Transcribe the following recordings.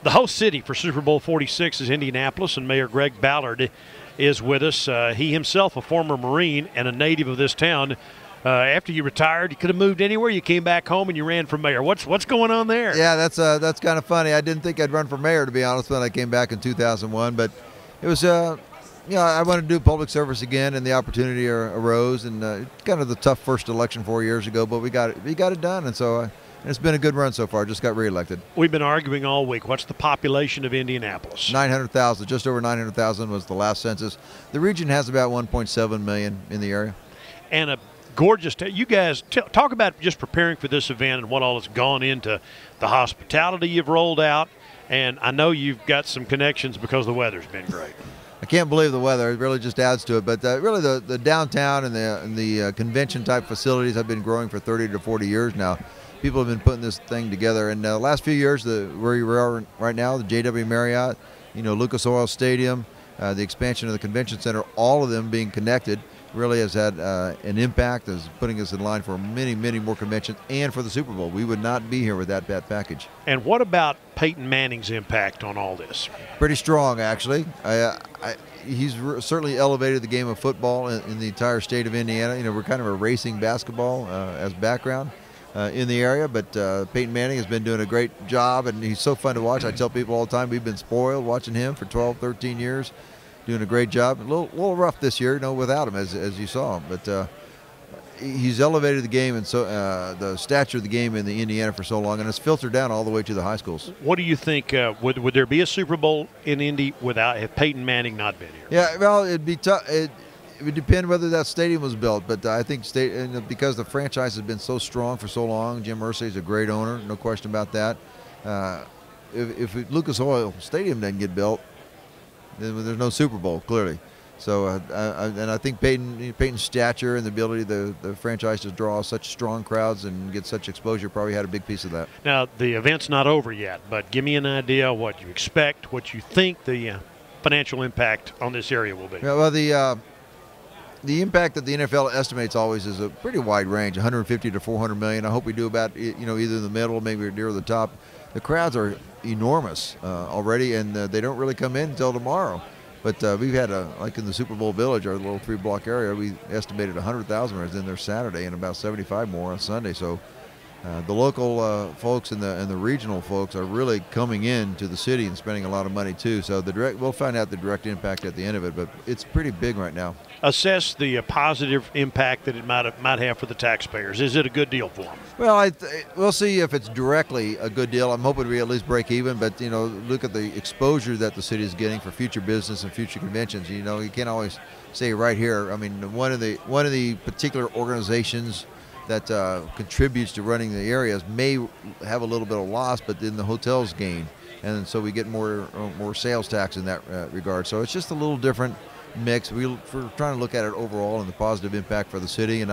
The host city for Super Bowl 46 is Indianapolis, and Mayor Greg Ballard is with us. He himself a former Marine and a native of this town. After you retired, you could have moved anywhere. You came back home and you ran for mayor. What's going on there? Yeah, that's kind of funny. I didn't think I'd run for mayor, to be honest, when I came back in 2001. But it was, I wanted to do public service again, and the opportunity arose. And kind of the tough first election 4 years ago, but we got it done. And so it's been a good run so far. Just got reelected. We've been arguing all week. What's the population of Indianapolis? 900,000. Just over 900,000 was the last census. The region has about 1.7 million in the area. And a gorgeous. You guys talk about just preparing for this event and what all has gone into the hospitality you've rolled out. And I know you've got some connections because the weather's been great. I can't believe the weather. It really just adds to it. But really the downtown and the convention-type facilities have been growing for 30 to 40 years now. People have been putting this thing together. And the last few years, where we are right now, the JW Marriott, Lucas Oil Stadium, the expansion of the convention center, all of them being connected, really has had an impact, is putting us in line for many, many more conventions and for the Super Bowl. We would not be here with that package. And what about Peyton Manning's impact on all this? Pretty strong, actually. He's certainly elevated the game of football in the entire state of Indiana. We're kind of erasing basketball as background in the area, but Peyton Manning has been doing a great job, and he's so fun to watch. I tell people all the time, we've been spoiled watching him for 12, 13 years. Doing a great job. A little rough this year, without him, as you saw him. But he's elevated the game, and so the stature of the game in the Indiana for so long, and it's filtered down all the way to the high schools. What do you think? Would there be a Super Bowl in Indy if Peyton Manning not been here? Yeah, well, it'd be tough. It would depend whether that stadium was built, but I think because the franchise has been so strong for so long, Jim Irsay is a great owner, no question about that. If Lucas Oil Stadium doesn't get built, there's no Super Bowl, clearly. So, and I think Peyton's stature and the ability of the franchise to draw such strong crowds and get such exposure probably had a big piece of that. Now, the event's not over yet, but give me an idea of what you expect, what you think the financial impact on this area will be. Yeah, well, the impact that the NFL estimates always is a pretty wide range, 150 to 400 million. I hope we do about either in the middle, maybe near the top. The crowds are enormous already, and they don't really come in until tomorrow. But we've had, like in the Super Bowl Village, our little 3-block area, we estimated 100,000 was in there Saturday and about 75 more on Sunday. So the local folks and the regional folks are really coming in to the city and spending a lot of money too. So we'll find out the direct impact at the end of it, but it's pretty big right now. Assess the positive impact that it might have for the taxpayers. Is it a good deal for them? Well, we'll see if it's directly a good deal. I'm hoping we at least break even, but look at the exposure that the city is getting for future business and future conventions. You can't always say right here. I mean, one of the particular organizations that contributes to running the areas may have a little bit of loss, but then the hotels gain, and so we get more sales tax in that regard. So it's just a little different mix. We're trying to look at it overall and the positive impact for the city, and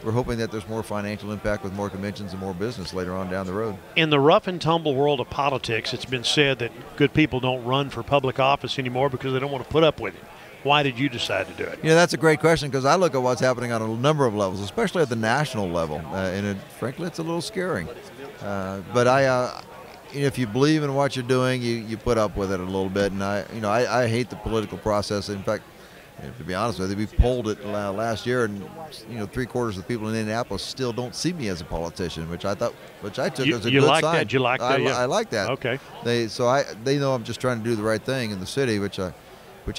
we're hoping that there's more financial impact with more conventions and more business later on down the road. In the rough and tumble world of politics, it's been said that good people don't run for public office anymore because they don't want to put up with it. Why did you decide to do it? That's a great question, because I look at what's happening on a number of levels, especially at the national level, and frankly, it's a little scaring. But if you believe in what you're doing, you put up with it a little bit. And I hate the political process. In fact, to be honest with you, we polled it last year, and 3/4 of the people in Indianapolis still don't see me as a politician, which I took as a good like sign. That? You like that? I like that. Okay. They know I'm just trying to do the right thing in the city, which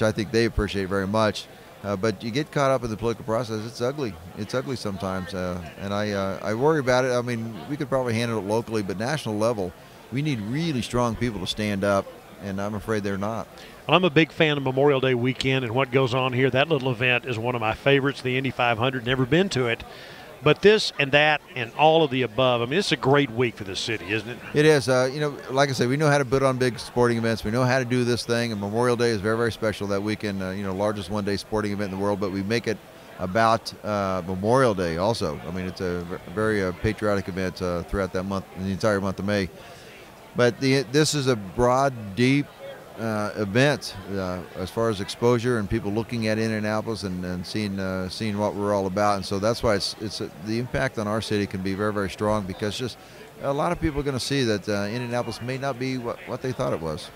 I think they appreciate very much. But you get caught up in the political process. It's ugly. It's ugly sometimes, and I worry about it. I mean, we could probably handle it locally, but national level, we need really strong people to stand up, and I'm afraid they're not. Well, I'm a big fan of Memorial Day weekend and what goes on here. That little event is one of my favorites, the Indy 500. Never been to it. But this and that and all of the above, I mean, it's a great week for the city, isn't it? It is. Like I said, we know how to put on big sporting events. We know how to do this thing, and Memorial Day is very, very special that weekend, largest one-day sporting event in the world, but we make it about Memorial Day also. I mean, it's a very patriotic event throughout that month, the entire month of May. But this is a broad, deep event as far as exposure and people looking at Indianapolis and seeing what we're all about. And so that's why the impact on our city can be very, very strong, because just a lot of people are going to see that Indianapolis may not be what they thought it was.